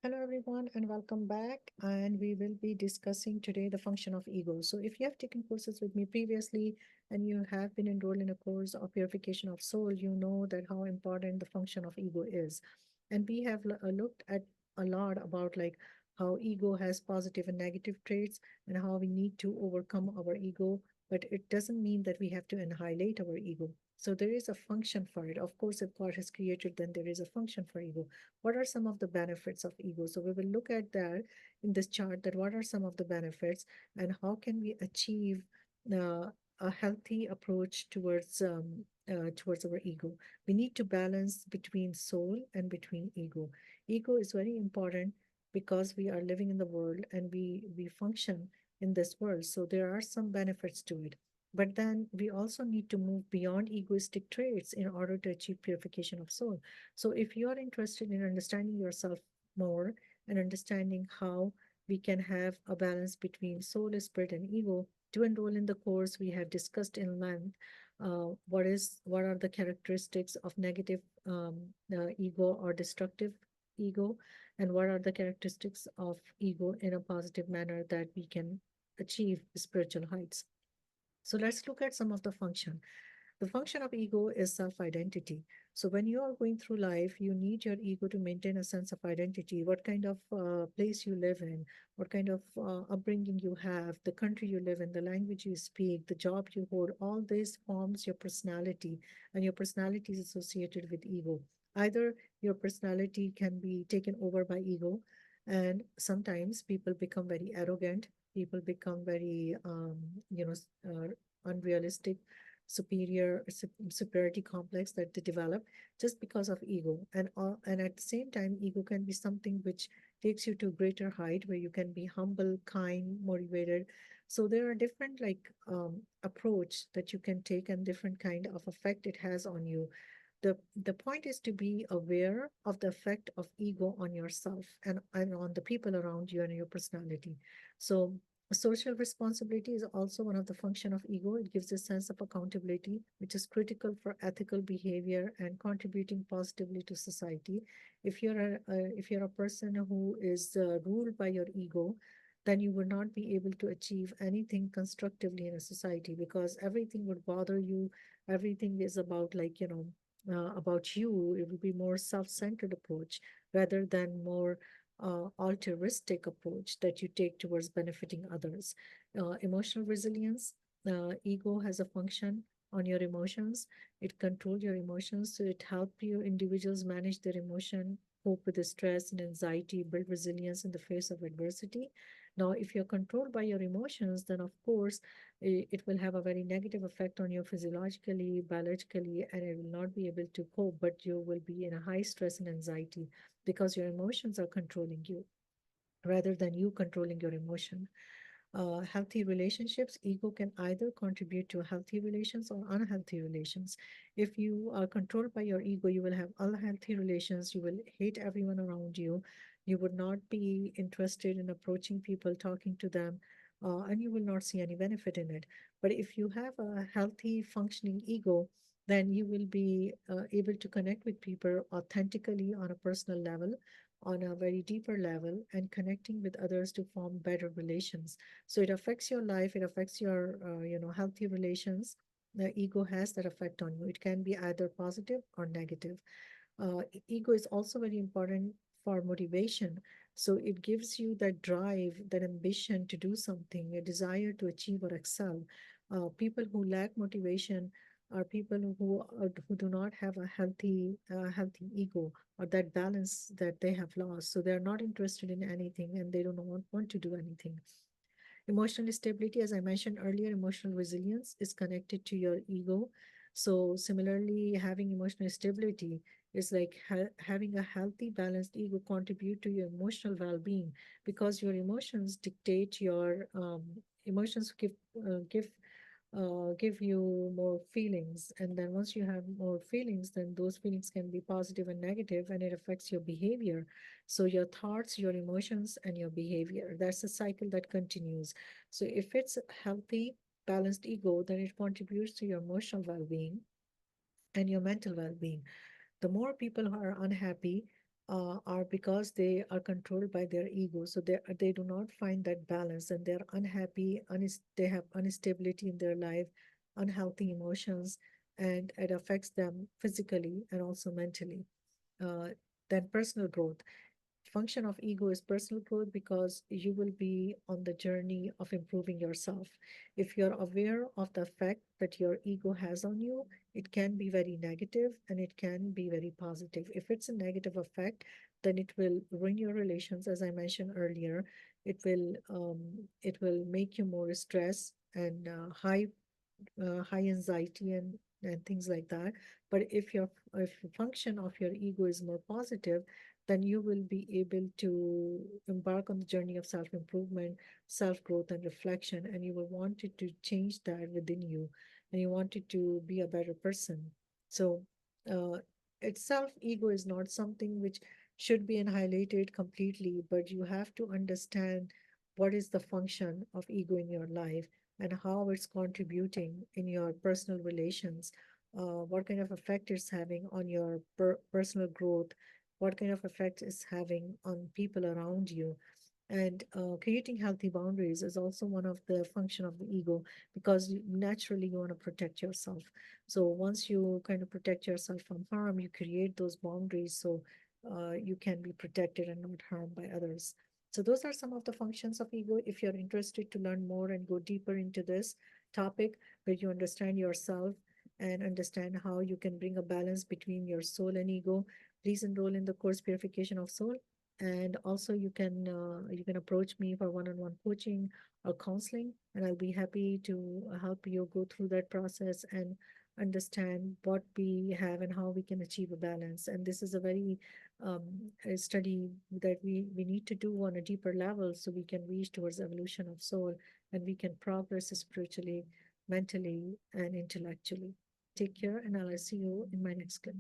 Hello, everyone, and welcome back. And we will be discussing today the function of ego. So, if you have taken courses with me previously and you have been enrolled in a course of purification of soul, you know that how important the function of ego is. And we have looked at a lot about like how ego has positive and negative traits and how we need to overcome our ego. But it doesn't mean that we have to annihilate our ego. So, there is a function for it. Of course, if God has created, then there is a function for ego. What are some of the benefits of ego? So we will look at that in this chart, that what are some of the benefits and how can we achieve a healthy approach towards our ego. We need to balance between soul and between ego. Ego is very important because we are living in the world and we function in this world, so there are some benefits to it. But then we also need to move beyond egoistic traits in order to achieve purification of soul. So, if you are interested in understanding yourself more and understanding how we can have a balance between soul, spirit, and ego, to enroll in the course, we have discussed in length what are the characteristics of negative ego or destructive ego, and what are the characteristics of ego in a positive manner that we can achieve spiritual heights. So let's look at some of the function. The function of ego is self identity. So, when you are going through life, you need your ego to maintain a sense of identity. What kind of place you live in, what kind of upbringing you have, the country you live in, the language you speak, the job you hold, all this forms your personality, and your personality is associated with ego. Either your personality can be taken over by ego, and sometimes people become very arrogant, people become very, unrealistic, superiority complex that they develop just because of ego. And at the same time, ego can be something which takes you to a greater height where you can be humble, kind, motivated. So there are different approach that you can take and different kind of effect it has on you. The point is to be aware of the effect of ego on yourself and on the people around you and your personality. So social responsibility is also one of the function of ego. It gives a sense of accountability, which is critical for ethical behavior and contributing positively to society. If you're a person who is ruled by your ego, then you would not be able to achieve anything constructively in a society, because everything would bother you. Everything is about about you. It will be more self-centered approach rather than more altruistic approach that you take towards benefiting others. Emotional resilience. Ego has a function on your emotions. It controls your emotions, so it helps you individuals manage their emotion, cope with the stress and anxiety, build resilience in the face of adversity. Now, if you're controlled by your emotions, then of course it will have a very negative effect on you physiologically, biologically, and it will not be able to cope, but you will be in a high stress and anxiety because your emotions are controlling you rather than you controlling your emotion. Healthy relationships, ego can either contribute to healthy relations or unhealthy relations. If you are controlled by your ego, you will have unhealthy relations, you will hate everyone around you, you would not be interested in approaching people, talking to them, and you will not see any benefit in it. But if you have a healthy, functioning ego, then you will be able to connect with people authentically on a personal level, on a very deeper level, and connecting with others to form better relations. So it affects your life, it affects your healthy relations. The ego has that effect on you. It can be either positive or negative. Ego is also very important for motivation. So it gives you that drive, that ambition to do something, a desire to achieve or excel. People who lack motivation are people who do not have a healthy ego, or that balance that they have lost. So they're not interested in anything and they don't want to do anything. Emotional stability, as I mentioned earlier, emotional resilience is connected to your ego. So, similarly, having emotional stability is like having a healthy, balanced ego contribute to your emotional well being, because your emotions dictate your emotions give you more feelings. And then once you have more feelings, then those feelings can be positive and negative, and it affects your behavior. So your thoughts, your emotions, and your behavior, that's a cycle that continues. So if it's a healthy, balanced ego, then it contributes to your emotional well-being and your mental well-being. The more people who are unhappy, are because they are controlled by their ego. So they do not find that balance, and they're unhappy, they have instability in their life, unhealthy emotions, and it affects them physically and also mentally. Uh, then personal growth. Function of ego is personal growth because you will be on the journey of improving yourself. If you're aware of the effect that your ego has on you, it can be very negative and it can be very positive. If it's a negative effect, then it will ruin your relations, as I mentioned earlier. It will make you more stressed and high anxiety and things like that. But if the function of your ego is more positive, then you will be able to embark on the journey of self-improvement, self-growth, and reflection, and you will want it to change that within you, and you want it to be a better person. So, uh, itself, ego is not something which should be annihilated completely, but you have to understand what is the function of ego in your life and how it's contributing in your personal relations, what kind of effect it's having on your personal growth, what kind of effect it's having on people around you. And creating healthy boundaries is also one of the function of the ego, because naturally you want to protect yourself. So once you kind of protect yourself from harm, you create those boundaries so you can be protected and not harmed by others. So those are some of the functions of ego. If you're interested to learn more and go deeper into this topic, where you understand yourself and understand how you can bring a balance between your soul and ego, please enroll in the course Purification of Soul. And also you can approach me for one-on-one coaching or counseling, and I'll be happy to help you go through that process and understand what we have and how we can achieve a balance. And this is a very um, a study that we need to do on a deeper level so we can reach towards evolution of soul, and we can progress spiritually, mentally, and intellectually. Take care, and I'll see you in my next clip.